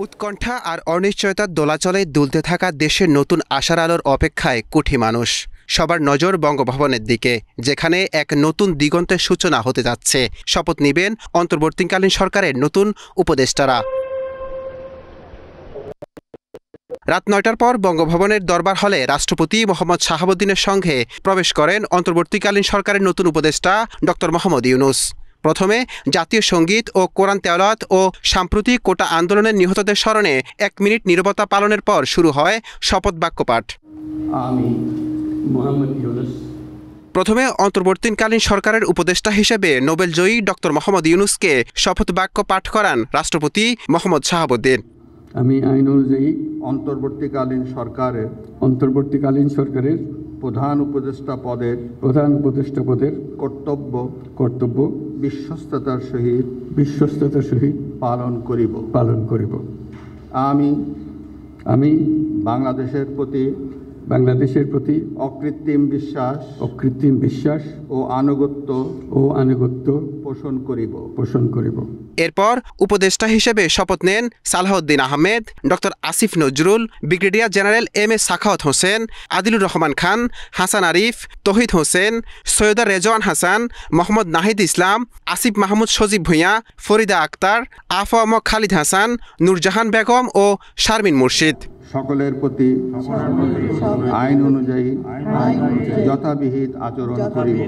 উৎকণ্ঠা আর অনিশ্চয়তার দোলাচলে দুলতে থাকা দেশের নতুন আশার আলোর অপেক্ষায় কোটি মানুষ। সবার নজর বঙ্গভবনের দিকে, যেখানে এক নতুন দিগন্তের সূচনা হতে যাচ্ছে। শপথ নেবেন অন্তর্বর্তীকালীন সরকারের নতুন উপদেষ্টারা। রাত ৯টার পর বঙ্গভবনের দরবার হলে রাষ্ট্রপতি মোহাম্মদ শাহাবুদ্দিনের সঙ্গে প্রবেশ করেন অন্তর্বর্তীকালীন সরকারের নতুন উপদেষ্টা ডক্টর মোহাম্মদ ইউনূস। প্রথমে জাতীয় সঙ্গীত ও কোরআন তেলাওয়াত ও সাম্প্রতিক কোটা আন্দোলনের নিহতদের স্মরণে ১ মিনিট নীরবতা পালনের পর শুরু হয় শপথ বাক্য পাঠ। আমি মোহাম্মদ ইউনূস প্রথমে অন্তর্বর্তীকালীন সরকারের উপদেষ্টা হিসেবে নোবেলজয়ী ডক্টর মোহাম্মদ ইউনূসকে শপথ বাক্য পাঠ করান রাষ্ট্রপতি মোহাম্মদ শাহাবুদ্দিন। আমি আইন অনুযায়ী অন্তর্বর্তীকালীন সরকারের প্রধান উপদেষ্টা পদের কর্তব্য বিশ্বস্ততার সহিত পালন করিব। আমি বাংলাদেশের প্রতি অকৃত্রিম বিশ্বাস ও আনুগত্য পোষণ করিব। এরপর উপদেষ্টা হিসেবে শপথ নেন Salahuddin Ahmed, doctor Asif Nazrul, brigadier general M A. Sakhawat Hossain, Adilur Rahman Khan, Hasan Arif, Touhid Hossain, Syeda Rizwana Hasan, Mohammad Nahid Islam, Asif Mahmud Sajib Bhuiyan, Farida Akhter, A F M Khalid Hasan, Nurjahan Begum ও শারমিন মুর্শিদ। সকলের প্রতি আইন অনুযায়ী যথাবিহিত আচরণ করিব।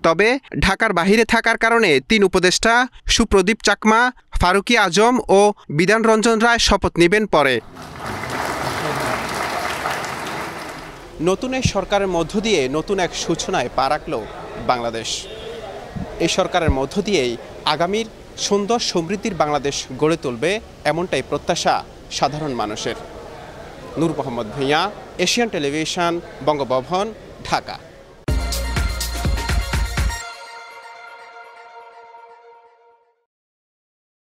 তবে ঢাকার বাহিরে থাকার কারণে ৩ উপদেষ্টা সুপ্রদীপ চাকমা, ফারুকী আজম ও বিধান রঞ্জন রায় শপথ নেবেন পরে। নতুন এই সরকারের মধ্য দিয়ে নতুন এক সূচনায় পা রাখল বাংলাদেশ। এই সরকারের মধ্য দিয়েই আগামীর সুন্দর সমৃদ্ধির বাংলাদেশ গড়ে তুলবে, এমনটাই প্রত্যাশা সাধারণ মানুষের। নূর মোহাম্মদ ভূঁইয়া, এশিয়ান টেলিভিশন, বঙ্গভবন, ঢাকা।